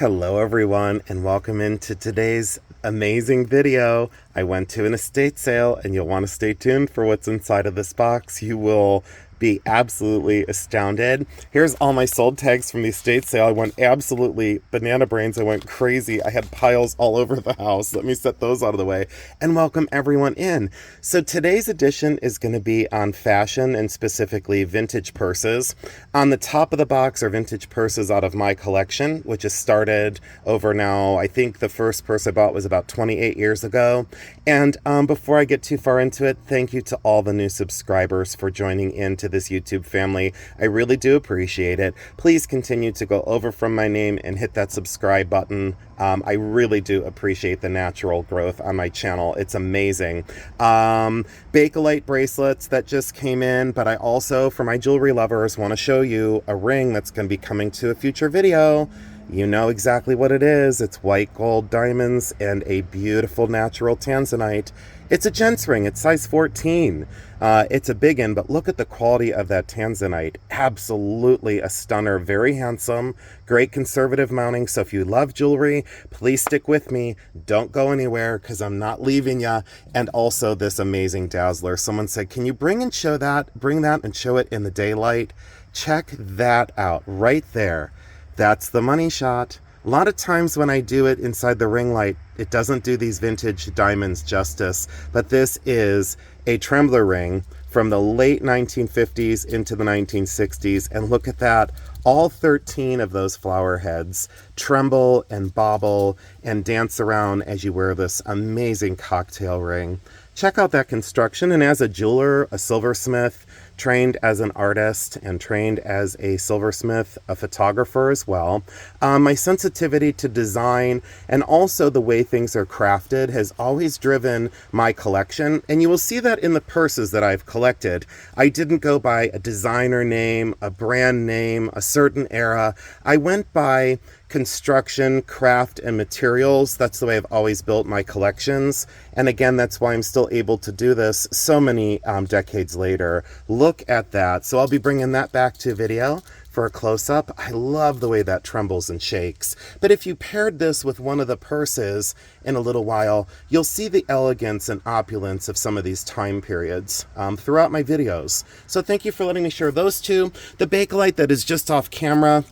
Hello everyone, and welcome into today's amazing video. I went to an estate sale, and you'll want to stay tuned for what's inside of this box. You will be absolutely astounded. Here's all my sold tags from the estate sale. I went absolutely banana brains. I went crazy. I had piles all over the house. Let me set those out of the way and welcome everyone in. So today's edition is going to be on fashion and specifically vintage purses. On the top of the box are vintage purses out of my collection, which has started over now. I think the first purse I bought was about 28 years ago. And before I get too far into it, thank you to all the new subscribers for joining into this YouTube family. I really do appreciate it. Please continue to go over from my name and hit that subscribe button. I really do appreciate the natural growth on my channel. It's amazing. Bakelite bracelets that just came in, but I also, for my jewelry lovers, want to show you a ring that's going to be coming to a future video. You know exactly what it is. It's white gold diamonds and a beautiful natural tanzanite. It's a gents ring. It's size 14. It's a big one, but look at the quality of that tanzanite. Absolutely a stunner. Very handsome. Great conservative mounting. So if you love jewelry, please stick with me. Don't go anywhere because I'm not leaving ya. And also this amazing dazzler. Someone said, can you bring that and show it in the daylight? Check that out right there. That's the money shot. A lot of times when I do it inside the ring light, it doesn't do these vintage diamonds justice, but this is a trembler ring from the late 1950s into the 1960s, and look at that. All 13 of those flower heads tremble and bobble and dance around as you wear this amazing cocktail ring. Check out that construction, and as a jeweler, a silversmith, trained as an artist and trained as a silversmith, a photographer as well. My sensitivity to design and also the way things are crafted has always driven my collection, and you will see that in the purses that I've collected. I didn't go by a designer name, a brand name, a certain era. I went by construction, craft, and materials. That's the way I've always built my collections. And again, that's why I'm still able to do this so many decades later. Look at that. So I'll be bringing that back to video for a close-up. I love the way that trembles and shakes. But if you paired this with one of the purses in a little while, you'll see the elegance and opulence of some of these time periods throughout my videos. So thank you for letting me share those two. The Bakelite that is just off camera,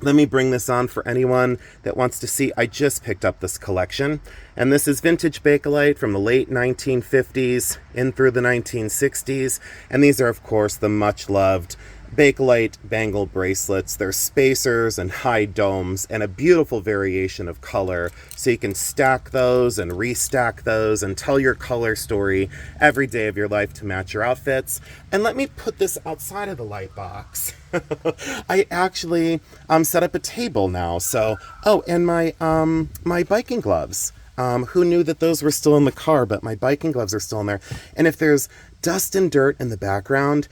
let me bring this on for anyone that wants to see. I just picked up this collection, and this is vintage Bakelite from the late 1950s in through the 1960s, and these are, of course, the much-loved Bakelite bangle bracelets. They're spacers and high domes and a beautiful variation of color, so you can stack those and restack those and tell your color story every day of your life to match your outfits. And let me put this outside of the light box. I actually set up a table now. So, oh, and my my biking gloves. Who knew that those were still in the car, but my biking gloves are still in there. And if there's dust and dirt in the background,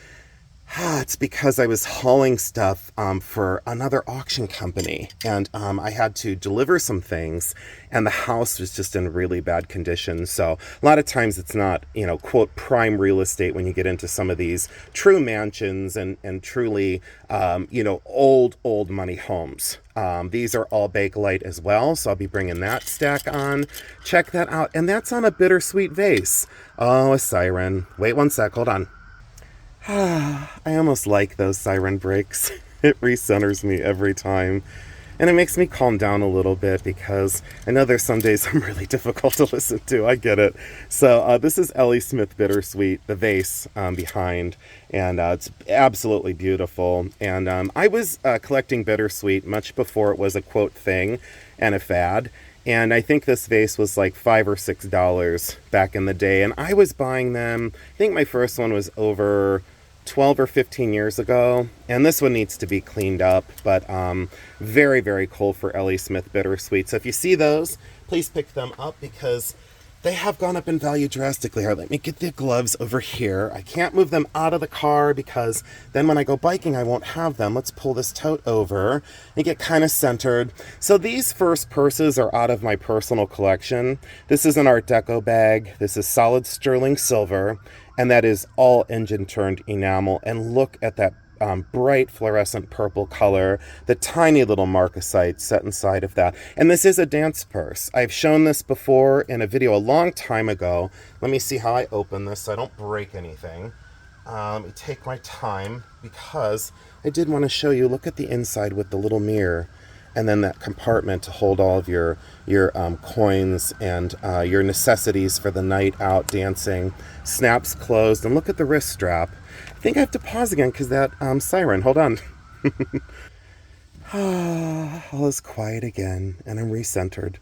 it's because I was hauling stuff for another auction company, and I had to deliver some things, and the house was just in really bad condition. So a lot of times it's not, quote, prime real estate when you get into some of these true mansions and truly, old money homes. These are all Bakelite as well, so I'll be bringing that stack on. Check that out, and that's on a bittersweet vase. Oh, a siren. Wait one sec, hold on. I almost like those siren breaks. It recenters me every time. And it makes me calm down a little bit because I know there's some days I'm really difficult to listen to. I get it. So this is Ellie Smith Bittersweet, the vase behind. And it's absolutely beautiful. And I was collecting Bittersweet much before it was a quote thing and a fad. And I think this vase was like $5 or $6 back in the day. And I was buying them, I think my first one was over 12 or 15 years ago. And this one needs to be cleaned up, but very, very cool for Ellie Smith Bittersweet. So if you see those, please pick them up because they have gone up in value drastically. All right, let me get the gloves over here. I can't move them out of the car because then when I go biking, I won't have them. Let's pull this tote over and get kind of centered. So these first purses are out of my personal collection. This is an Art Deco bag. This is solid sterling silver, and that is all engine turned enamel. And look at that bright fluorescent purple color, the tiny little marcasite set inside of that. And this is a dance purse. I've shown this before in a video a long time ago. Let me see how I open this so I don't break anything. Let me take my time because I did want to show you. Look at the inside with the little mirror, and then that compartment to hold all of your coins and your necessities for the night out dancing. Snaps closed, and look at the wrist strap. I think I have to pause again because that siren. Hold on. All is quiet again, and I'm recentered.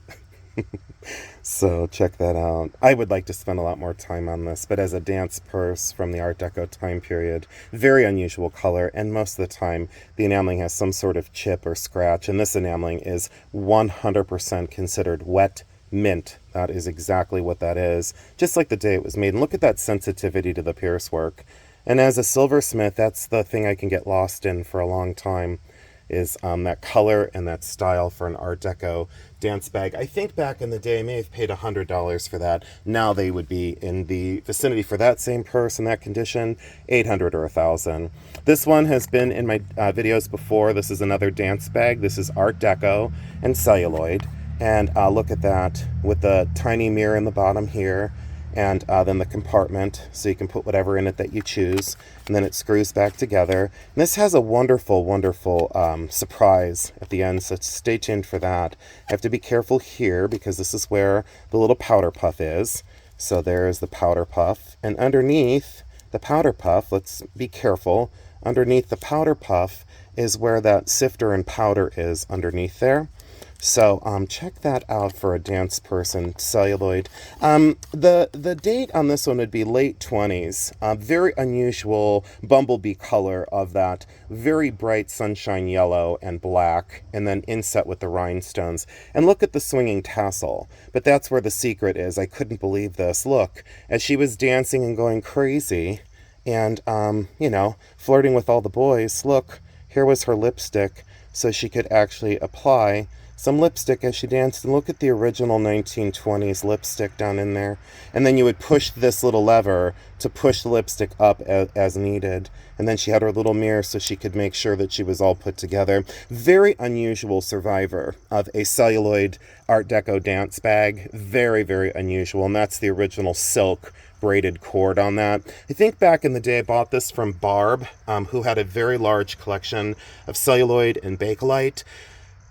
So check that out. I would like to spend a lot more time on this, but as a dance purse from the Art Deco time period, very unusual color, and most of the time the enameling has some sort of chip or scratch, and this enameling is 100% considered wet mint. That is exactly what that is, just like the day it was made. And look at that sensitivity to the pierce work. And as a silversmith, that's the thing I can get lost in for a long time, is that color and that style for an Art Deco dance bag. I think back in the day I may have paid $100 for that. Now they would be in the vicinity for that same purse in that condition, $800 or $1,000. This one has been in my videos before. This is another dance bag. This is Art Deco and celluloid. And look at that with the tiny mirror in the bottom here. And then the compartment, so you can put whatever in it that you choose, and then it screws back together. And this has a wonderful, wonderful surprise at the end, so stay tuned for that. I have to be careful here because this is where the little powder puff is. So there's the powder puff, and underneath the powder puff, let's be careful, underneath the powder puff is where that sifter and powder is underneath there. So check that out for a dance person, celluloid. The date on this one would be late 20s. Very unusual bumblebee color of that very bright sunshine yellow and black, and then inset with the rhinestones. And look at the swinging tassel. But that's where the secret is. I couldn't believe this. Look, as she was dancing and going crazy and, flirting with all the boys, look, here was her lipstick, so she could actually apply some lipstick as she danced. And look at the original 1920s lipstick down in there. And then you would push this little lever to push the lipstick up as needed. And then she had her little mirror so she could make sure that she was all put together. Very unusual survivor of a celluloid Art Deco dance bag. Very, very unusual. And that's the original silk braided cord on that. I think back in the day I bought this from Barb, who had a very large collection of celluloid and Bakelite.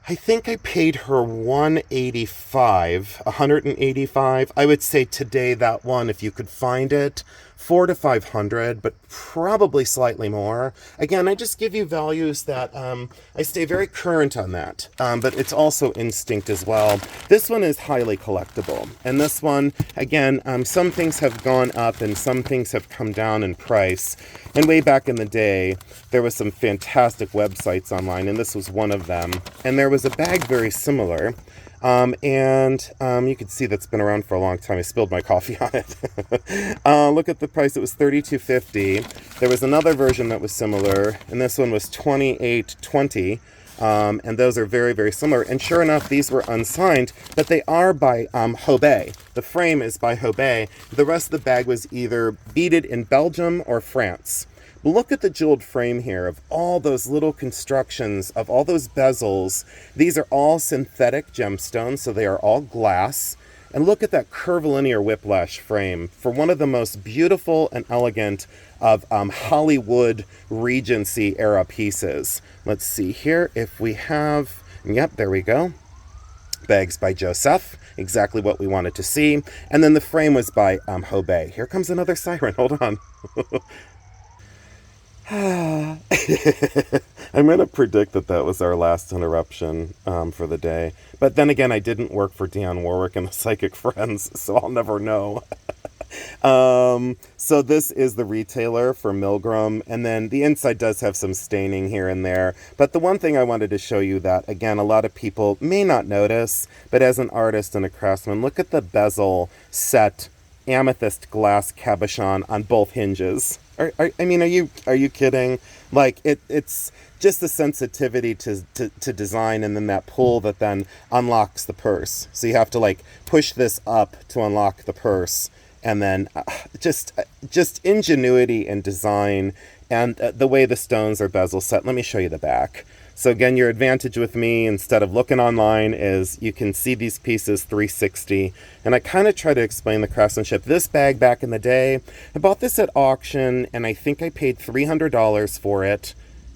I think I paid her $185. I would say today that one, if you could find it, $400 to $500, but probably slightly more. Again, I just give you values that I stay very current on that, but it's also instinct as well. This one is highly collectible, and this one, again, some things have gone up and some things have come down in price. And way back in the day, there was some fantastic websites online, and this was one of them. And there was a bag very similar. You can see that's been around for a long time. I spilled my coffee on it. Look at the price. It was $32.50. There was another version that was similar, and this one was $28.20. And those are very, very similar. And sure enough, these were unsigned, but they are by Hobey. The frame is by Hobey. The rest of the bag was either beaded in Belgium or France. Look at the jeweled frame here of all those little constructions, of all those bezels. These are all synthetic gemstones, so they are all glass. And look at that curvilinear whiplash frame for one of the most beautiful and elegant of Hollywood Regency era pieces. Let's see here if we have, yep, there we go. Bags by Joseph, exactly what we wanted to see. And then the frame was by Hobey. Here comes another siren, hold on. I'm going to predict that was our last interruption for the day. But then again, I didn't work for Dionne Warwick and the Psychic Friends, so I'll never know. So this is the retailer for Milgram, and then the inside does have some staining here and there. But the one thing I wanted to show you that, again, a lot of people may not notice, but as an artist and a craftsman, look at the bezel set amethyst glass cabochon on both hinges. Are you kidding? Like, it's just the sensitivity to design, and then that pull that then unlocks the purse. So you have to like push this up to unlock the purse, and then just ingenuity and design And the way the stones are bezel set, let me show you the back. So again, your advantage with me, instead of looking online, is you can see these pieces 360. And I kind of try to explain the craftsmanship. This bag back in the day, I bought this at auction, and I think I paid $300 for it.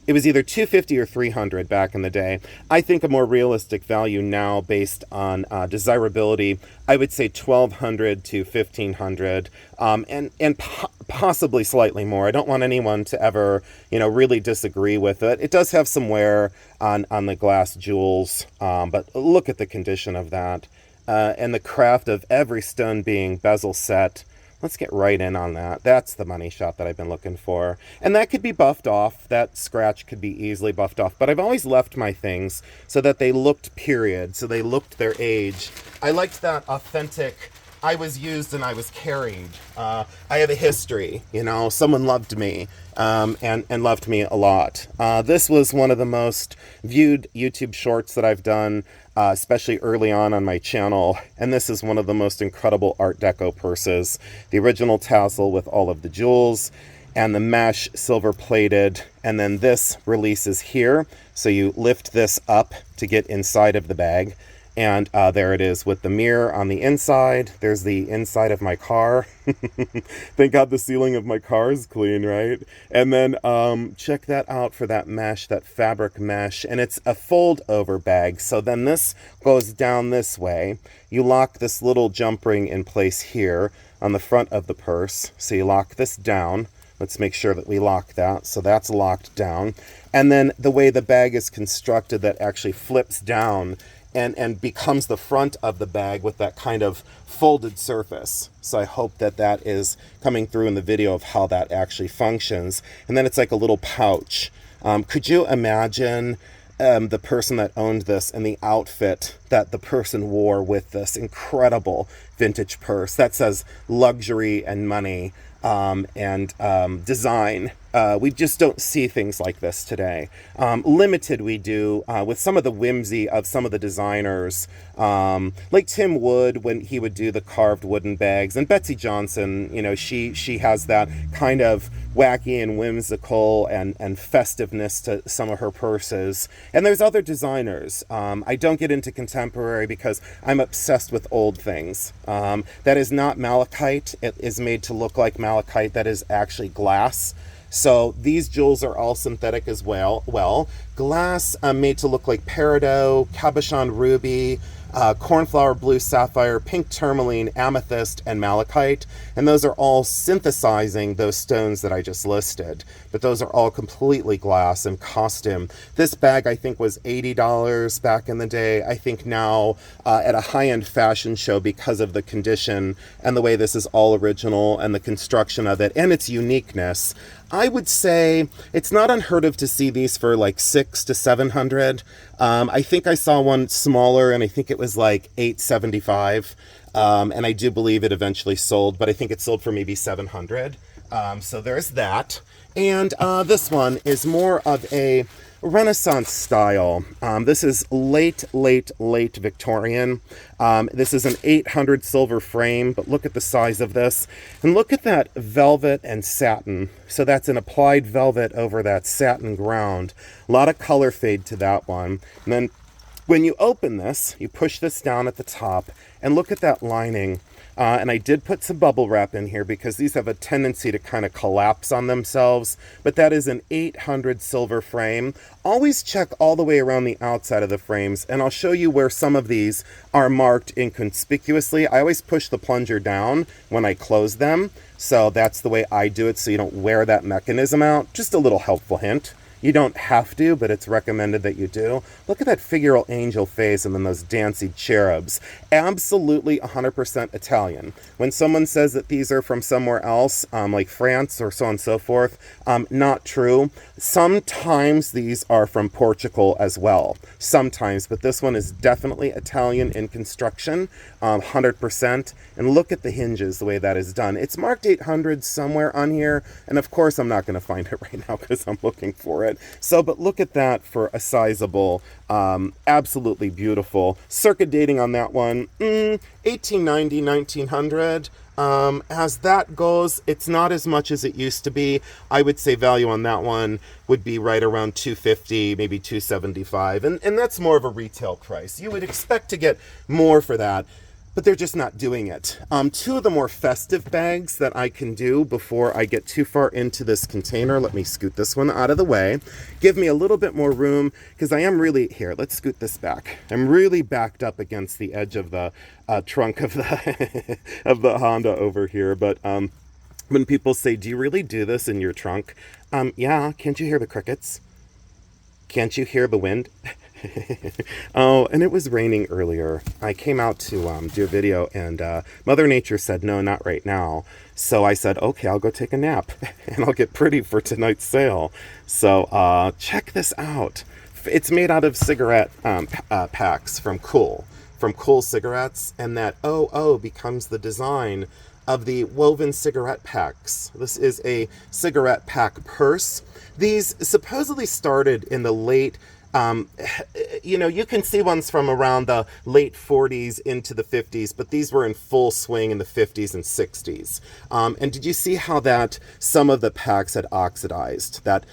It was either $250 or $300 back in the day. I think a more realistic value now, based on desirability, I would say $1,200 to $1,500, and possibly slightly more. I don't want anyone to ever, really disagree with it. It does have some wear on the glass jewels, but look at the condition of that, and the craft of every stone being bezel set. Let's get right in on that. That's the money shot that I've been looking for. And that could be buffed off. That scratch could be easily buffed off. But I've always left my things so that they looked period, so they looked their age. I liked that authentic, I was used and I was carried. I have a history, someone loved me, and loved me a lot. This was one of the most viewed YouTube shorts that I've done, especially early on my channel. And this is one of the most incredible Art Deco purses. The original tassel with all of the jewels and the mesh silver plated. And then this releases here. So you lift this up to get inside of the bag. And there it is with the mirror on the inside. There's the inside of my car. Thank God the ceiling of my car is clean, right? And then check that out for that mesh, that fabric mesh. And it's a fold over bag. So then this goes down this way. You lock this little jump ring in place here on the front of the purse. So you lock this down. Let's make sure that we lock that. So that's locked down. And then the way the bag is constructed, that actually flips down and becomes the front of the bag with that kind of folded surface. So I hope that that is coming through in the video of how that actually functions. And then it's like a little pouch. Could you imagine the person that owned this and the outfit that the person wore with this incredible vintage purse that says luxury and money and design? We just don't see things like this today. Limited we do, with some of the whimsy of some of the designers, like Tim Wood when he would do the carved wooden bags, and Betsy Johnson, she has that kind of wacky and whimsical and festiveness to some of her purses. And there's other designers. I don't get into contemporary because I'm obsessed with old things. That is not malachite. It is made to look like malachite. That is actually glass. So these jewels are all synthetic as well. Glass made to look like peridot, cabochon ruby, cornflower blue sapphire, pink tourmaline, amethyst, and malachite. And those are all synthesizing those stones that I just listed. But those are all completely glass and costume. This bag, I think, was $80 back in the day. I think now at a high-end fashion show, because of the condition and the way this is all original and the construction of it and its uniqueness, I would say it's not unheard of to see these for like $600 to $700. I think I saw one smaller, and I think it was like $875. And I do believe it eventually sold, but I think it sold for maybe $700. So there's that. And this one is more of a Renaissance style. This is late Victorian. This is an 800 silver frame, but look at the size of this. And look at that velvet and satin. So that's an applied velvet over that satin ground. A lot of color fade to that one. And then when you open this, you push this down at the top, and look at that lining. And I did put some bubble wrap in here because these have a tendency to kind of collapse on themselves. But that is an 800 silver frame. Always check all the way around the outside of the frames, and I'll show you where some of these are marked inconspicuously. I always push the plunger down when I close them. So that's the way I do it, so you don't wear that mechanism out. Just a little helpful hint. You don't have to, but it's recommended that you do. Look at that figural angel face and then those dancing cherubs. Absolutely 100% Italian. When someone says that these are from somewhere else, like France or so on and so forth, not true. Sometimes these are from Portugal as well. Sometimes, but this one is definitely Italian in construction, 100%. And look at the hinges, the way that is done. It's marked 800 somewhere on here, and of course I'm not going to find it right now because I'm looking for it. So, but look at that for a sizable, absolutely beautiful. Circa dating on that one, 1890, 1900. As that goes, it's not as much as it used to be. I would say value on that one would be right around 250, maybe 275, and that's more of a retail price. You would expect to get more for that, but they're just not doing it. Two of the more festive bags that I can do before I get too far into this container, let me scoot this one out of the way, give me a little bit more room, because I am really, here, let's scoot this back. I'm really backed up against the edge of the trunk of the, of the Honda over here, but when people say, do you really do this in your trunk? Yeah, can't you hear the crickets? Can't you hear the wind? Oh, and it was raining earlier. I came out to do a video, and Mother Nature said, no, not right now. So I said, okay, I'll go take a nap, and I'll get pretty for tonight's sale. So check this out. It's made out of cigarette packs from Cool cigarettes, and that OO becomes the design of the woven cigarette packs. This is a cigarette pack purse. These supposedly started in the late you can see ones from around the late 40s into the 50s, but these were in full swing in the 50s and 60s. And did you see how that some of the packs had oxidized? That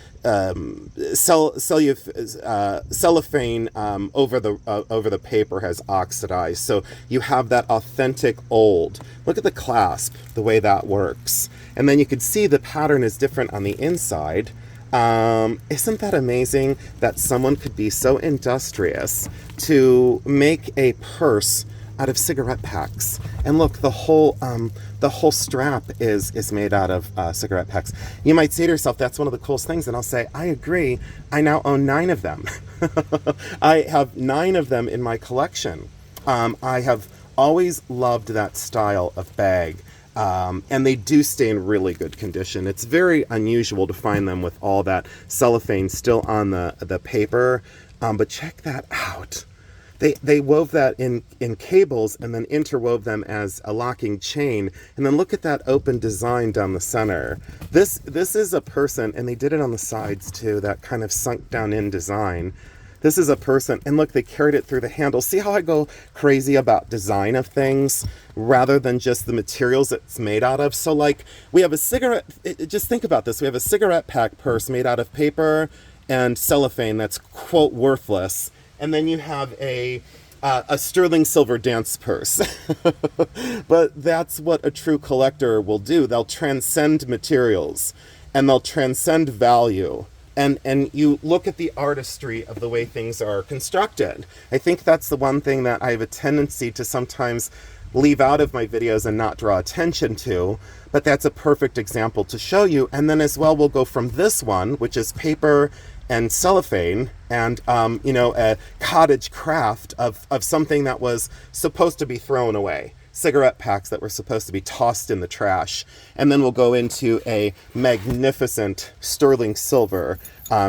cellophane over the paper has oxidized. So you have that authentic old. Look at the clasp, the way that works. And then you can see the pattern is different on the inside. Isn't that amazing that someone could be so industrious to make a purse out of cigarette packs? And look, the whole strap is made out of cigarette packs. You might say to yourself, that's one of the coolest things, and I'll say, I agree. I now own 9 of them. I have 9 of them in my collection. I have always loved that style of bag. And they do stay in really good condition. It's very unusual to find them with all that cellophane still on the paper. But check that out. They wove that in cables and then interwove them as a locking chain. And then look at that open design down the center. This is a person, and they did it on the sides too, that kind of sunk down in design. This is a person, and look, they carried it through the handle. See how I go crazy about design of things rather than just the materials it's made out of? So like, we have a cigarette, just think about this. We have a cigarette pack purse made out of paper and cellophane that's, quote, worthless. And then you have a sterling silver dance purse. But that's what a true collector will do. They'll transcend materials, and they'll transcend value. And you look at the artistry of the way things are constructed. I think that's the one thing that I have a tendency to sometimes leave out of my videos and not draw attention to, but that's a perfect example to show you. And then as well, we'll go from this one, which is paper and cellophane, and a cottage craft of something that was supposed to be thrown away. Cigarette packs that were supposed to be tossed in the trash. And then we'll go into a magnificent sterling silver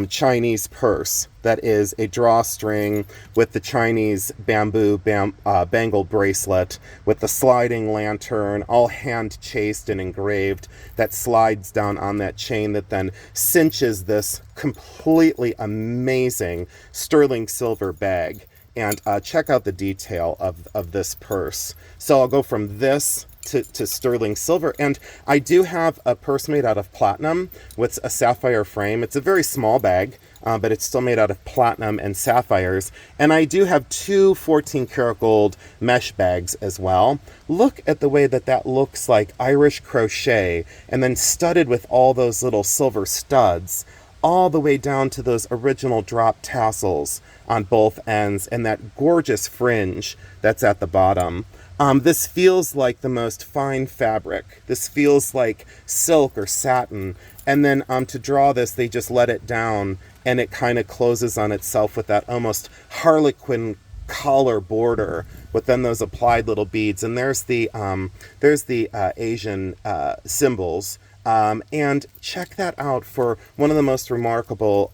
Chinese purse that is a drawstring with the Chinese bamboo bangle bracelet with the sliding lantern, all hand chased and engraved, that slides down on that chain that then cinches this completely amazing sterling silver bag. And check out the detail of this purse. So I'll go from this to sterling silver. And I do have a purse made out of platinum with a sapphire frame. It's a very small bag, but it's still made out of platinum and sapphires. And I do have 2 14-karat gold mesh bags as well. Look at the way that looks like Irish crochet, and then studded with all those little silver studs, all the way down to those original drop tassels on both ends, and that gorgeous fringe that's at the bottom. This feels like the most fine fabric. This feels like silk or satin. And then to draw this, they just let it down, and it kind of closes on itself with that almost harlequin collar border with then those applied little beads. And there's the Asian symbols. And check that out for one of the most remarkable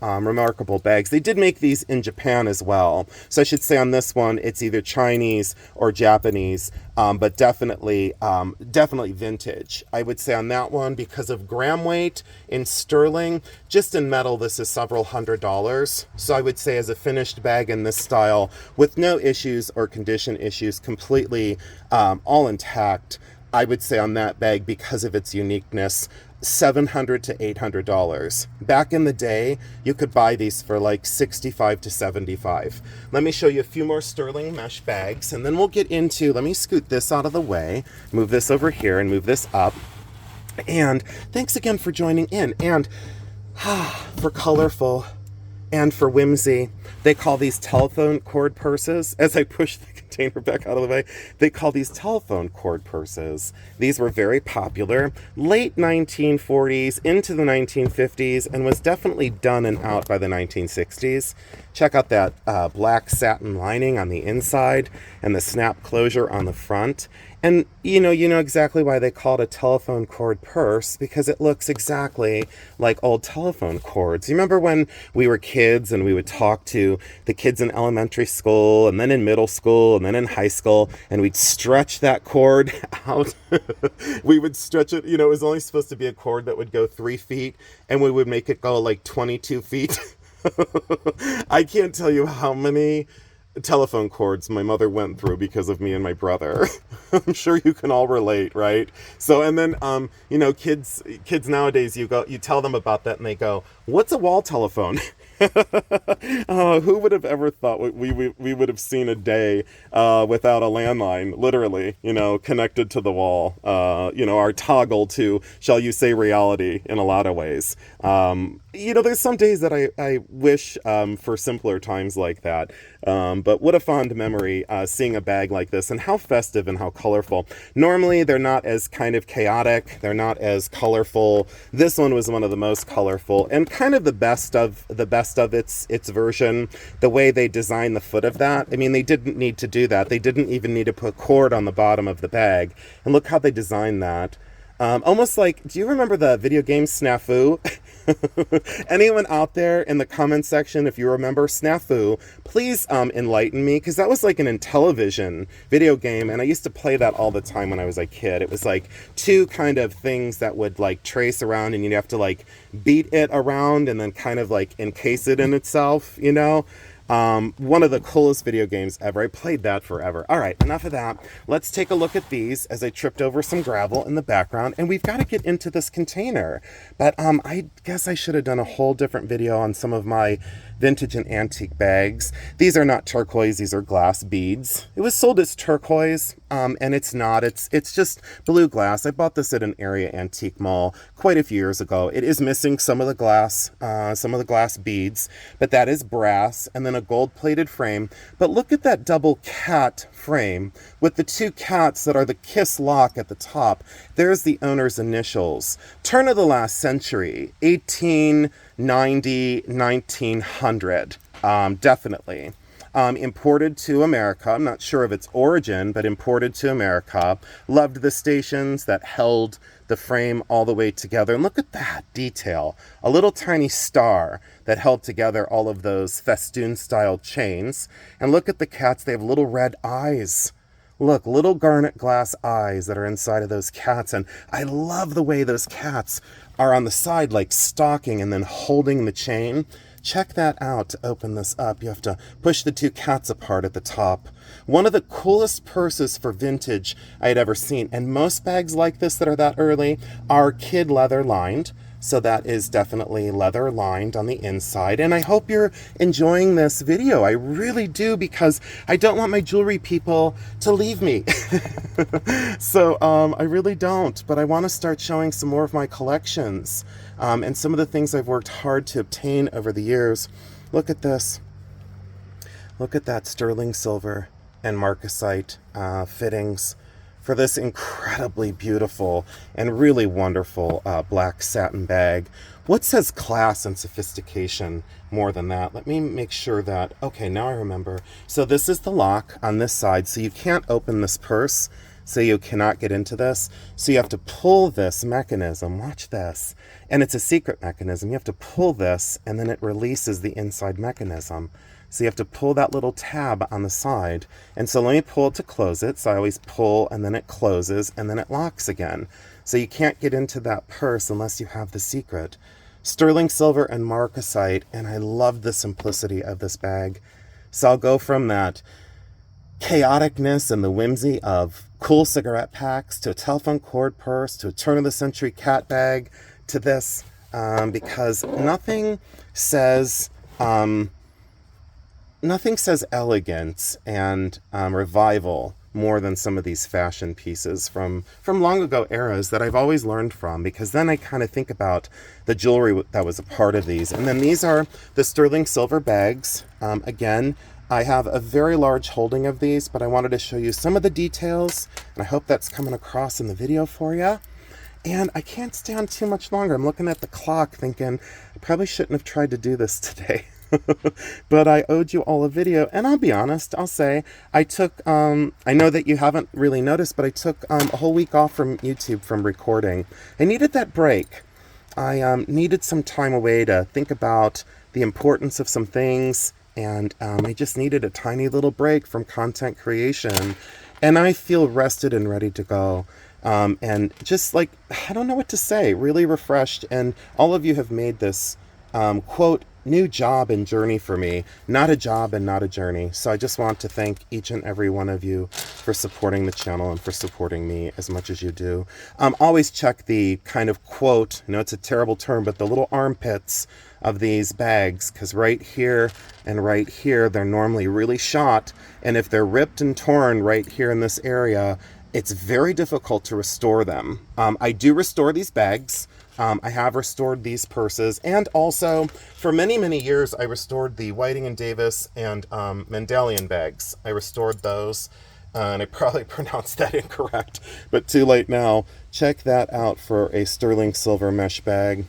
bags. They did make these in Japan as well. So I should say on this one, it's either Chinese or Japanese, but definitely vintage. I would say on that one, because of gram weight in sterling, just in metal, this is several $100s. So I would say as a finished bag in this style, with no issues or condition issues, completely all intact, I would say on that bag, because of its uniqueness, $700 to $800. Back in the day, you could buy these for like $65 to $75. Let me show you a few more sterling mesh bags, and then we'll get into, let me scoot this out of the way, move this over here and move this up. And thanks again for joining in. And for colorful and for whimsy, they call these telephone cord purses. As I push the container back out of the way, they call these telephone cord purses. These were very popular late 1940s into the 1950s, and was definitely done and out by the 1960s. Check out that black satin lining on the inside and the snap closure on the front. And you know exactly why they call it a telephone cord purse, because it looks exactly like old telephone cords. You remember when we were kids and we would talk to the kids in elementary school and then in middle school and then in high school, and we'd stretch that cord out. We would stretch it, it was only supposed to be a cord that would go 3 feet, and we would make it go like 22 feet. I can't tell you how many telephone cords my mother went through because of me and my brother. I'm sure you can all relate, right? So, and then, kids nowadays, you tell them about that and they go, "What's a wall telephone?" Who would have ever thought we would have seen a day without a landline, literally, connected to the wall, our toggle to, shall you say, reality in a lot of ways. There's some days that I wish for simpler times like that. But what a fond memory seeing a bag like this, and how festive and how colorful. Normally, they're not as kind of chaotic. They're not as colorful. This one was one of the most colorful and kind of the best of its version. The way they designed the foot of that. I mean, they didn't need to do that. They didn't even need to put cord on the bottom of the bag. And look how they designed that. Almost like, do you remember the video game Snafu? Anyone out there in the comment section, if you remember Snafu, please enlighten me, because that was like an Intellivision video game, and I used to play that all the time when I was a kid. It was like two kind of things that would like trace around, and you'd have to like beat it around and then kind of like encase it in itself, One of the coolest video games ever. I played that forever. All right, enough of that. Let's take a look at these as I tripped over some gravel in the background, and we've got to get into this container. But I guess I should have done a whole different video on some of my vintage and antique bags. These are not turquoise, these are glass beads. It was sold as turquoise, and it's not. It's just blue glass. I bought this at an area antique mall quite a few years ago. It is missing some of the glass beads, but that is brass, and then a gold-plated frame. But look at that double cat frame with the two cats that are the kiss lock at the top. There's the owner's initials. Turn of the last century, 1890, 1900, definitely. Imported to America. I'm not sure of its origin, but imported to America. Loved the stations that held the frame all the way together. And look at that detail. A little tiny star that held together all of those festoon-style chains. And look at the cats. They have little red eyes. Look, little garnet glass eyes that are inside of those cats. And I love the way those cats are on the side, like stalking and then holding the chain. Check that out. To open this up, you have to push the two cats apart at the top. One of the coolest purses for vintage I had ever seen. And most bags like this that are that early are kid leather lined. So that is definitely leather lined on the inside. And I hope you're enjoying this video. I really do, because I don't want my jewelry people to leave me. So I really don't. But I want to start showing some more of my collections. And some of the things I've worked hard to obtain over the years. Look at this. Look at that sterling silver and marcasite fittings for this incredibly beautiful and really wonderful black satin bag. What says class and sophistication more than that? Let me make sure that, okay, now I remember. So this is the lock on this side, so you can't open this purse, so you cannot get into this. So you have to pull this mechanism, watch this, and it's a secret mechanism. You have to pull this, and then it releases the inside mechanism. So you have to pull that little tab on the side. And so let me pull it to close it. So I always pull, and then it closes, and then it locks again. So you can't get into that purse unless you have the secret. Sterling silver and marcasite, and I love the simplicity of this bag. So I'll go from that chaoticness and the whimsy of cool cigarette packs to a telephone cord purse to a turn-of-the-century cat bag to this, because nothing says elegance and revival more than some of these fashion pieces from long ago eras that I've always learned from, because then I kind of think about the jewelry that was a part of these. And then these are the sterling silver bags. Again, I have a very large holding of these, but I wanted to show you some of the details, and I hope that's coming across in the video for you. And I can't stand too much longer. I'm looking at the clock thinking, I probably shouldn't have tried to do this today. But I owed you all a video, and I'll be honest, I'll say, I took, I know that you haven't really noticed, but I took a whole week off from YouTube from recording. I needed that break. I needed some time away to think about the importance of some things, and I just needed a tiny little break from content creation, and I feel rested and ready to go. And just like, I don't know what to say, really refreshed, and all of you have made this, quote, new job and journey for me, not a job and not a journey. So I just want to thank each and every one of you for supporting the channel and for supporting me as much as you do. Always check the kind of quote, I know it's a terrible term, but the little armpits of these bags, because right here and right here, they're normally really shot. And if they're ripped and torn right here in this area, it's very difficult to restore them. I do restore these bags. I have restored these purses, and also for many, many years I restored the Whiting and Davis and Mandelian bags. I restored those, and I probably pronounced that incorrect, but too late now. Check that out for a sterling silver mesh bag.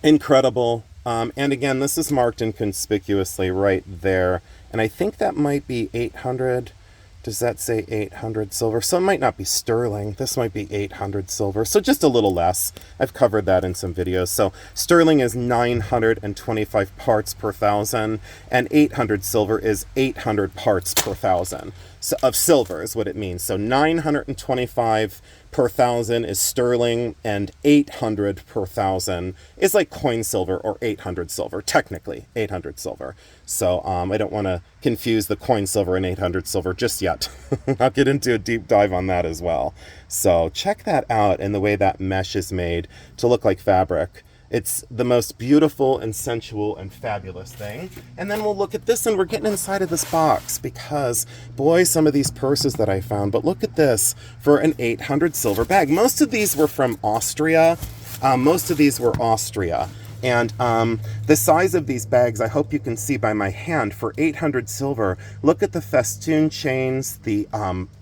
Incredible. And again, this is marked inconspicuously right there, and I think that might be 800. Does that say 800 silver? So it might not be sterling. This might be 800 silver. So just a little less. I've covered that in some videos. So sterling is 925 parts per thousand, and 800 silver is 800 parts per thousand. So, of silver is what it means. So 925 per thousand is sterling, and 800 per thousand is like coin silver or 800 silver, technically 800 silver. So I don't want to confuse the coin silver and 800 silver just yet. I'll get into a deep dive on that as well. So check that out, and the way that mesh is made to look like fabric. It's the most beautiful and sensual and fabulous thing. And then we'll look at this, and we're getting inside of this box because, boy, some of these purses that I found. But look at this for an 800 silver bag. Most of these were from Austria. And the size of these bags, I hope you can see by my hand, for 800 silver, look at the festoon chains, the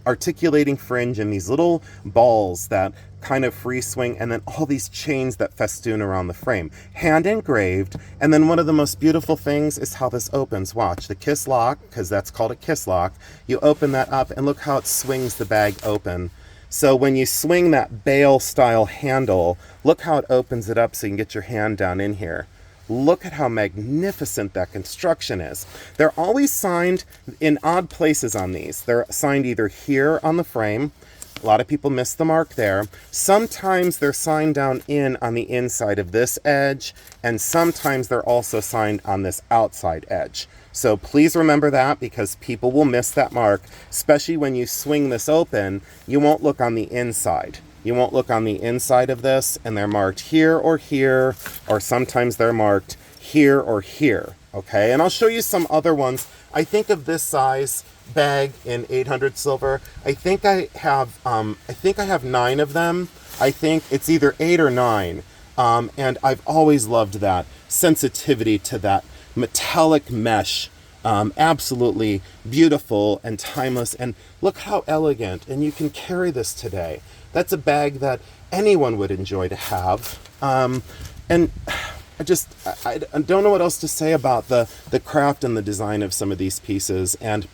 articulating fringe, and these little balls that kind of free swing, and then all these chains that festoon around the frame. Hand engraved, and then one of the most beautiful things is how this opens. Watch, the kiss lock, because that's called a kiss lock. You open that up, and look how it swings the bag open. So when you swing that bail style handle, look how it opens it up so you can get your hand down in here. Look at how magnificent that construction is. They're always signed in odd places on these. They're signed either here on the frame. A lot of people miss the mark there. Sometimes they're signed down in on the inside of this edge, and sometimes they're also signed on this outside edge. So please remember that, because people will miss that mark, especially when you swing this open. You won't look on the inside. You won't look on the inside of this, and they're marked here, or sometimes they're marked here or here, okay? And I'll show you some other ones. I think of this size bag in 800 silver. I think I have 9 of them. I think it's either 8 or 9. And I've always loved that sensitivity to that metallic mesh. Absolutely beautiful and timeless. And look how elegant. And you can carry this today. That's a bag that anyone would enjoy to have. And I don't know what else to say about the craft and the design of some of these pieces. And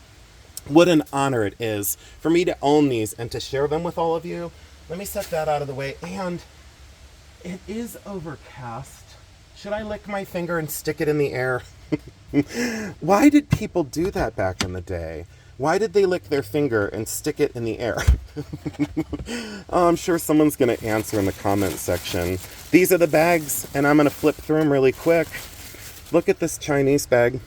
what an honor it is for me to own these and to share them with all of you. Let me set that out of the way. And it is overcast. Should I lick my finger and stick it in the air? Why did people do that back in the day? Why did they lick their finger and stick it in the air? Oh, I'm sure someone's going to answer in the comment section. These are the bags, and I'm going to flip through them really quick. Look at this Chinese bag.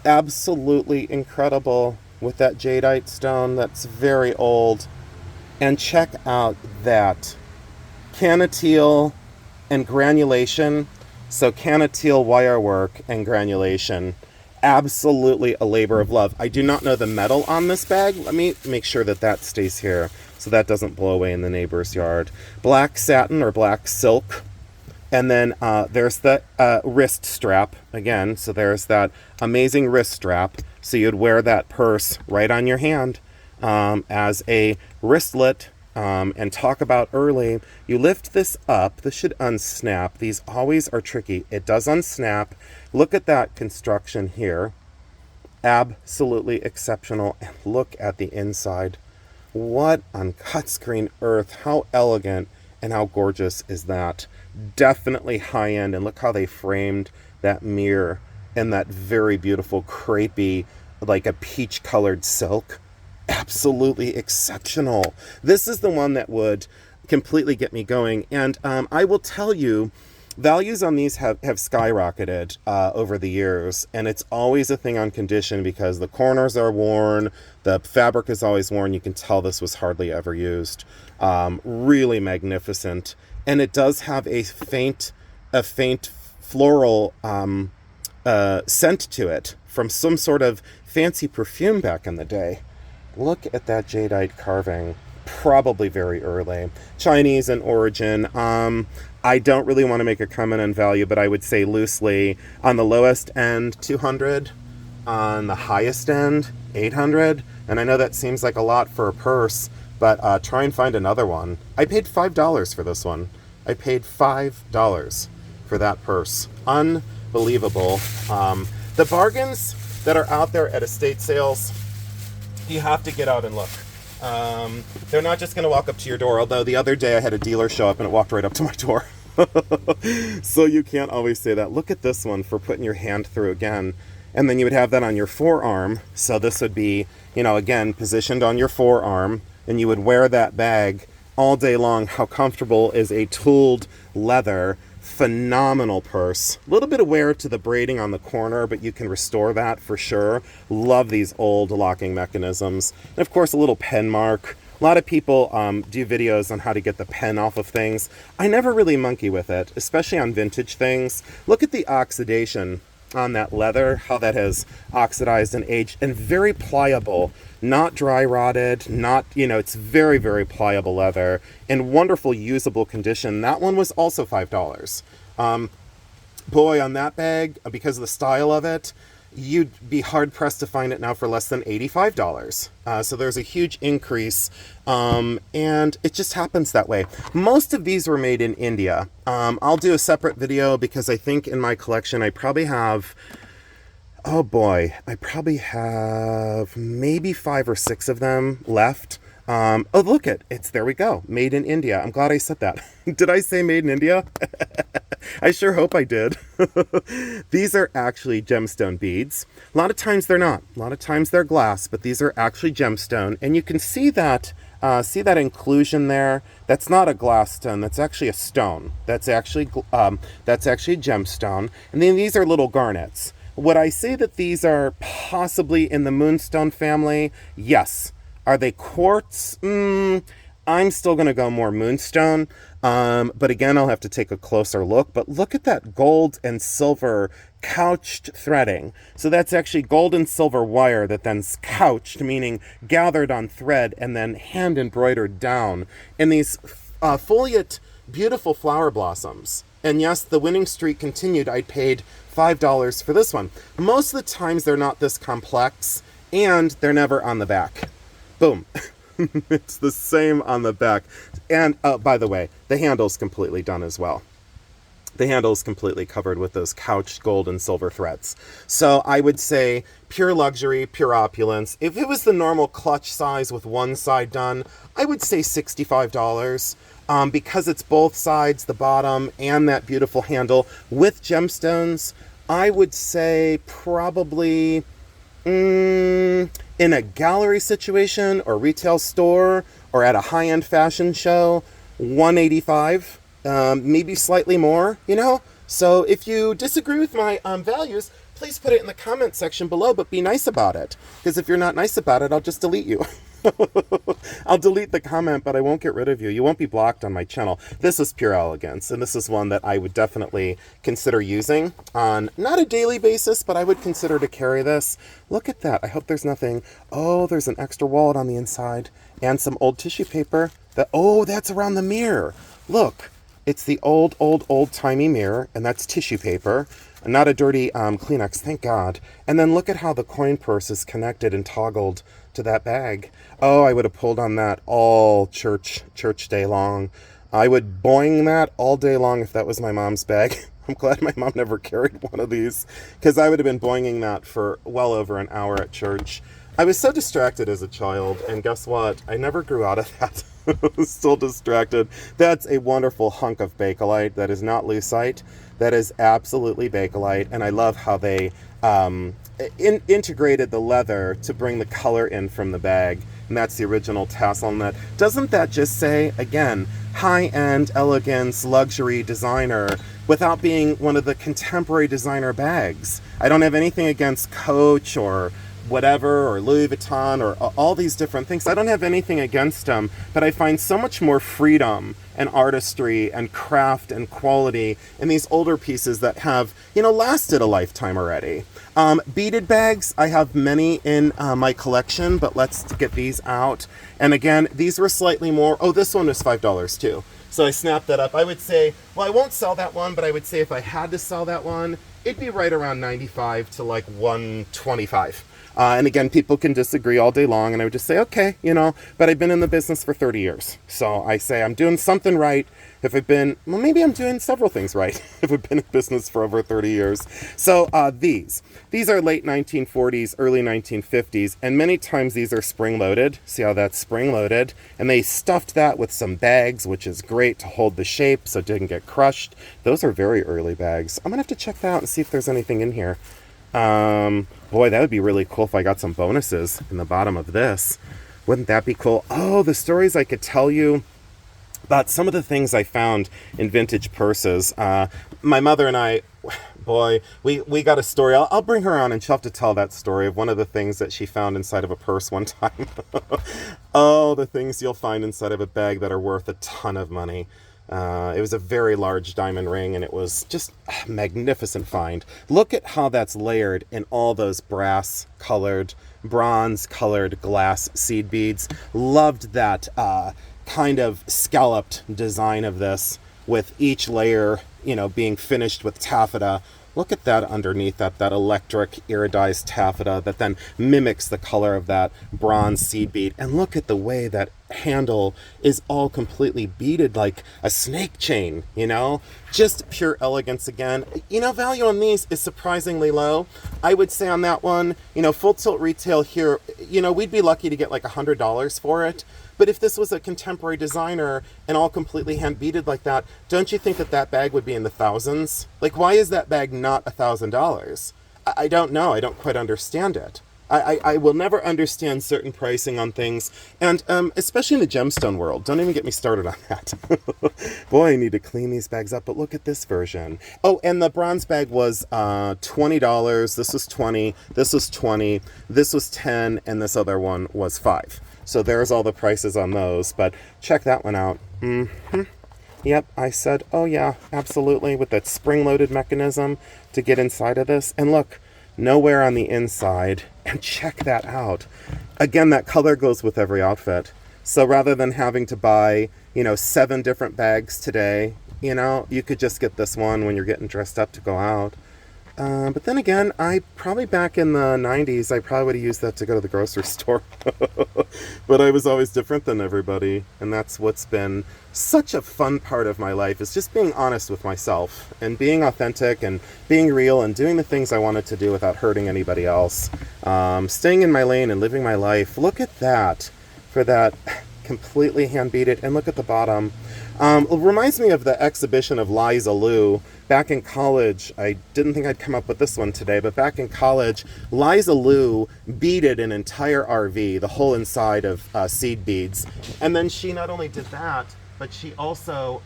Absolutely incredible with that jadeite stone that's very old. And check out that canatile and granulation. So canatile wire work and granulation. Absolutely a labor of love. I do not know the metal on this bag. Let me make sure that that stays here so that doesn't blow away in the neighbor's yard. Black satin or black silk. And then there's the wrist strap again. So there's that amazing wrist strap. So you'd wear that purse right on your hand as a wristlet. And talk about early. You lift this up. This should unsnap. These always are tricky. It does unsnap. Look at that construction here. Absolutely exceptional. And look at the inside. What on cut screen earth. How elegant and how gorgeous is that? Definitely high end. And look how they framed that mirror in that very beautiful crepey, like a peach colored silk. Absolutely exceptional. This is the one that would completely get me going. And I will tell you, values on these have skyrocketed over the years. And it's always a thing on condition because the corners are worn. The fabric is always worn. You can tell this was hardly ever used. Really magnificent. And it does have a faint floral scent to it from some sort of fancy perfume back in the day. Look at that jadeite carving, probably very early. Chinese in origin. I don't really want to make a comment on value, but I would say loosely on the lowest end, 200, on the highest end, 800. And I know that seems like a lot for a purse, but try and find another one. I paid $5 for this one. I paid $5 for that purse. Unbelievable. The bargains that are out there at estate sales, you have to get out and look. They're not just going to walk up to your door, although the other day I had a dealer show up and it walked right up to my door. So you can't always say that. Look at this one for putting your hand through again. And then you would have that on your forearm. So this would be, again, positioned on your forearm. And you would wear that bag all day long. How comfortable is a tooled leather? Phenomenal purse. A little bit of wear to the braiding on the corner, but you can restore that for sure. Love these old locking mechanisms. And of course, a little pen mark. A lot of people do videos on how to get the pen off of things. I never really monkey with it, especially on vintage things. Look at the oxidation on that leather, how that has oxidized and aged, and very pliable, not dry rotted, not, it's very, very pliable leather in wonderful usable condition. That one was also $5. Boy, on that bag, because of the style of it, you'd be hard pressed to find it now for less than $85. So there's a huge increase, and it just happens that way. Most of these were made in India. I'll do a separate video because I think in my collection I probably have, oh boy, I probably have maybe 5 or 6 of them left. Oh, look there we go. Made in India. I'm glad I said that. Did I say made in India? I sure hope I did. These are actually gemstone beads. A lot of times they're not. A lot of times they're glass, but these are actually gemstone. And you can see that inclusion there. That's not a glass stone. That's actually a stone. That's actually a gemstone. And then these are little garnets. Would I say that these are possibly in the moonstone family? Yes. Are they quartz? I'm still going to go more moonstone. But again, I'll have to take a closer look. But look at that gold and silver couched threading. So that's actually gold and silver wire that then's couched, meaning gathered on thread and then hand embroidered down. And these foliate, beautiful flower blossoms. And yes, the winning streak continued. I paid $5 for this one. Most of the times they're not this complex, and they're never on the back. Boom. It's the same on the back. And by the way, the handle's completely done as well. The handle is completely covered with those couched gold and silver threads. So I would say pure luxury, pure opulence. If it was the normal clutch size with one side done, I would say $65. Because it's both sides, the bottom and that beautiful handle with gemstones, I would say probably in a gallery situation or retail store or at a high-end fashion show, $185, maybe slightly more, So if you disagree with my values, please put it in the comment section below, but be nice about it. Because if you're not nice about it, I'll just delete you. I'll delete the comment, but I won't get rid of you. You won't be blocked on my channel. This is pure elegance, and this is one that I would definitely consider using on not a daily basis, but I would consider to carry this. Look at that. I hope there's nothing. Oh, there's an extra wallet on the inside and some old tissue paper. Oh, that's around the mirror. Look, it's the old-timey mirror, and that's tissue paper. Not a dirty Kleenex, thank God. And then look at how the coin purse is connected and toggled to that bag. Oh, I would have pulled on that all church day long. I would boing that all day long if that was my mom's bag. I'm glad my mom never carried one of these, because I would have been boinging that for well over an hour at church. I was so distracted as a child, and guess what? I never grew out of that. I was still distracted. That's a wonderful hunk of Bakelite. That is not lucite. That is absolutely Bakelite, and I love how they integrated the leather to bring the color in from the bag, and that's the original tassel on that. Doesn't that just say, again, high-end, elegance, luxury designer, without being one of the contemporary designer bags? I don't have anything against Coach or whatever, or Louis Vuitton, or all these different things. I don't have anything against them, but I find so much more freedom and artistry and craft and quality in these older pieces that have, lasted a lifetime already. Beaded bags, I have many in my collection, but let's get these out. And again, these were slightly more. Oh, this one was $5 too. So I snapped that up. I would say, well, I won't sell that one, but I would say if I had to sell that one, it'd be right around 95 to like 125. And again, people can disagree all day long, and I would just say, okay, but I've been in the business for 30 years. So I say I'm doing something right. Maybe I'm doing several things right if I've been in business for over 30 years. So these are late 1940s, early 1950s, and many times these are spring-loaded. See how that's spring-loaded? And they stuffed that with some bags, which is great to hold the shape so it didn't get crushed. Those are very early bags. I'm going to have to check that out and see if there's anything in here. Boy, that would be really cool if I got some bonuses in the bottom of this. Wouldn't that be cool? Oh, the stories I could tell you about some of the things I found in vintage purses. My mother and I, boy, we got a story. I'll bring her on and she'll have to tell that story of one of the things that she found inside of a purse one time. Oh, the things you'll find inside of a bag that are worth a ton of money. It was a very large diamond ring, and it was just a magnificent find. Look at how that's layered in all those bronze-colored glass seed beads. Loved that kind of scalloped design of this, with each layer, being finished with taffeta. Look at that underneath that electric iridized taffeta that then mimics the color of that bronze seed bead. And look at the way that handle is all completely beaded like a snake chain, just pure elegance again. Value on these is surprisingly low. I would say on that one, full tilt retail here, we'd be lucky to get like $100 for it. But if this was a contemporary designer and all completely hand beaded like that, don't you think that bag would be in the thousands? Like, why is that bag not $1,000? I don't know. I don't quite understand it. I will never understand certain pricing on things, and especially in the gemstone world. Don't even get me started on that. Boy, I need to clean these bags up, but look at this version. Oh, and the bronze bag was $20. This was $20. This was $20. This was $10, and this other one was $5. So there's all the prices on those, but check that one out. Yep, I said, oh yeah, absolutely, with that spring-loaded mechanism to get inside of this. And look, nowhere on the inside. And check that out. Again, that color goes with every outfit. So rather than having to buy, 7 different bags today, you could just get this one when you're getting dressed up to go out. But then again, probably back in the 90s, I probably would have used that to go to the grocery store. But I was always different than everybody. And that's what's been such a fun part of my life, is just being honest with myself and being authentic and being real and doing the things I wanted to do without hurting anybody else. Staying in my lane and living my life. Look at that for that completely hand-beaded. And look at the bottom. It reminds me of the exhibition of Liza Lou. Back in college, I didn't think I'd come up with this one today, but back in college, Liza Lou beaded an entire RV, the whole inside of seed beads. And then she not only did that, but she also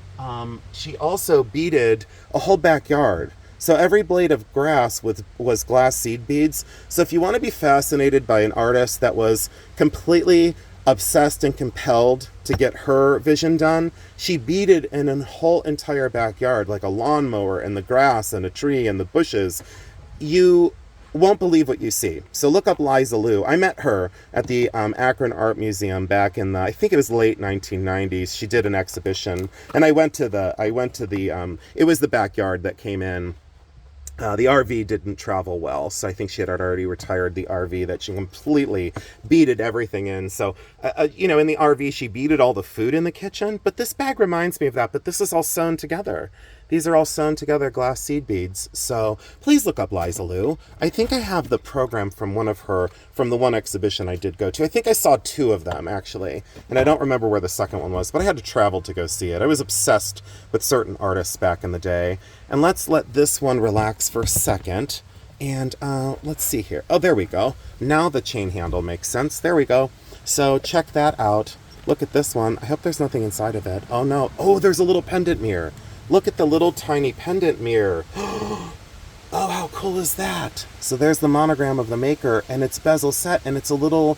beaded a whole backyard. So every blade of grass was glass seed beads. So if you want to be fascinated by an artist that was completely obsessed and compelled to get her vision done, she beaded in a whole entire backyard, like a lawnmower and the grass and a tree and the bushes. You won't believe what you see. So look up Liza Liu. I met her at the Akron Art Museum back in the, I think it was late 1990s. She did an exhibition, and I went to the, it was the backyard that came in. The RV didn't travel well, so I think she had already retired the RV that she completely beaded everything in. So, you know, in the RV, she beaded all the food in the kitchen, but this bag reminds me of that, but this is all sewn together. These are all sewn together glass seed beads. So please look up Liza Liu. I think I have the program from from the one exhibition I did go to. I think I saw 2 of them, actually, and I don't remember where the second one was, but I had to travel to go see it. I was obsessed with certain artists back in the day. And let's let this one relax for a second. And let's see here. Oh, there we go. Now the chain handle makes sense. There we go. So check that out. Look at this one. I hope there's nothing inside of it. Oh, no. Oh, there's a little pendant mirror. Look at the little tiny pendant mirror. Oh, how cool is that? So there's the monogram of the maker, and it's bezel set, and it's a little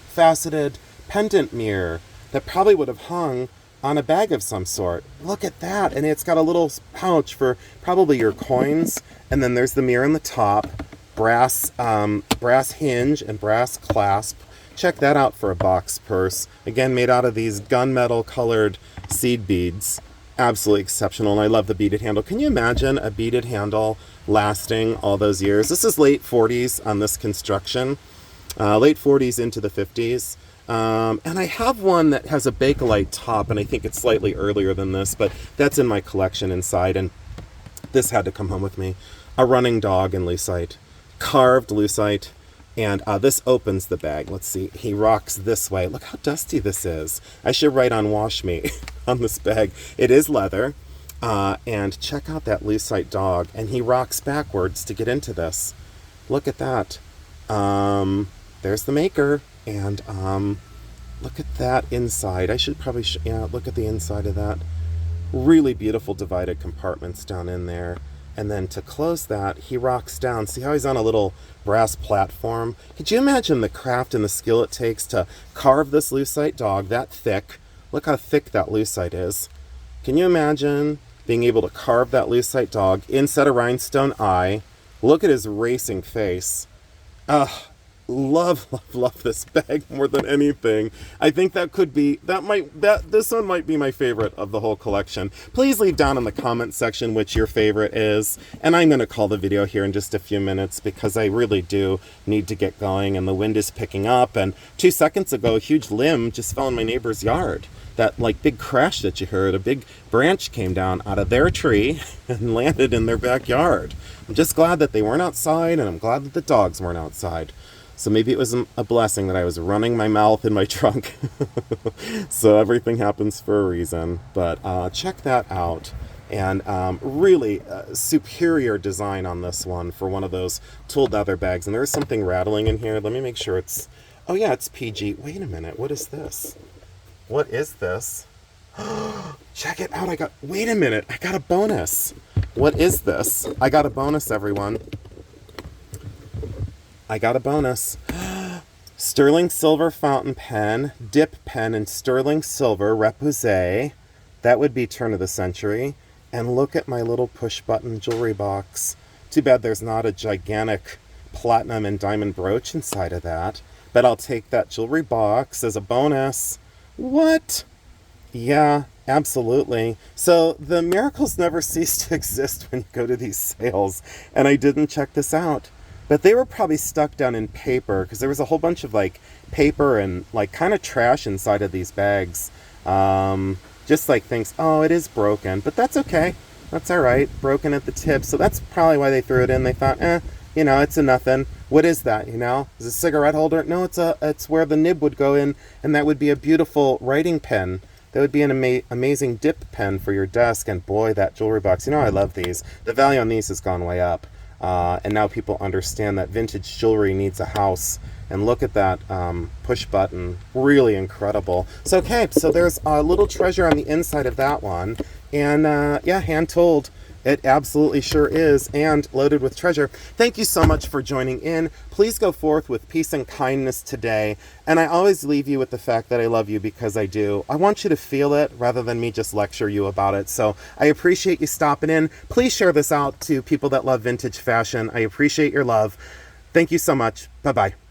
faceted pendant mirror that probably would have hung on a bag of some sort. Look at that. And it's got a little pouch for probably your coins. And then there's the mirror in the top, brass hinge and brass clasp. Check that out for a box purse. Again, made out of these gunmetal colored seed beads. Absolutely exceptional. And I love the beaded handle. Can you imagine a beaded handle lasting all those years? This is late 40s on this construction. Late 40s into the 50s. And I have one that has a Bakelite top, and I think it's slightly earlier than this, but that's in my collection inside, and this had to come home with me. A running dog in lucite, carved lucite, and this opens the bag. Let's see, he rocks this way. Look how dusty this is. I should write on wash me on this bag. It is leather, and check out that lucite dog, and he rocks backwards to get into this. Look at that. There's the maker. And look at that inside. I should probably, look at the inside of that. Really beautiful divided compartments down in there. And then to close that, he rocks down. See how he's on a little brass platform? Could you imagine the craft and the skill it takes to carve this lucite dog that thick? Look how thick that lucite is. Can you imagine being able to carve that lucite dog, inset a rhinestone eye? Look at his racing face. Love this bag more than anything. I think this one might be my favorite of the whole collection. Please leave down in the comment section which your favorite is, and I'm going to call the video here in just a few minutes because I really do need to get going, and the wind is picking up, and 2 seconds ago a huge limb just fell in my neighbor's yard. That big crash that you heard, a big branch came down out of their tree and landed in their backyard. I'm just glad that they weren't outside, and I'm glad that the dogs weren't outside. So maybe it was a blessing that I was running my mouth in my trunk. So everything happens for a reason. But check that out. And really superior design on this one for one of those tooled leather bags. And there is something rattling in here. Let me make sure it's... Oh yeah, it's PG. Wait a minute. What is this? What is this? Check it out. Wait a minute. I got a bonus. What is this? I got a bonus, everyone. I got a bonus. Sterling silver fountain pen, dip pen in sterling silver, repoussé. That would be turn of the century. And look at my little push button jewelry box. Too bad there's not a gigantic platinum and diamond brooch inside of that. But I'll take that jewelry box as a bonus. What? Yeah, absolutely. So the miracles never cease to exist when you go to these sales. And I didn't check this out. But they were probably stuck down in paper because there was a whole bunch of paper and kind of trash inside of these bags. Just things, oh, it is broken, but that's okay. That's all right. Broken at the tip. So that's probably why they threw it in. They thought, it's a nothing. What is that? Is it a cigarette holder? No, it's where the nib would go in, and that would be a beautiful writing pen. That would be an amazing dip pen for your desk. And boy, that jewelry box. I love these. The value on these has gone way up. And now people understand that vintage jewelry needs a house. And look at that push button. Really incredible. So, okay, so there's a little treasure on the inside of that one. And yeah, hand told. It absolutely sure is, and loaded with treasure. Thank you so much for joining in. Please go forth with peace and kindness today. And I always leave you with the fact that I love you because I do. I want you to feel it rather than me just lecture you about it. So I appreciate you stopping in. Please share this out to people that love vintage fashion. I appreciate your love. Thank you so much. Bye-bye.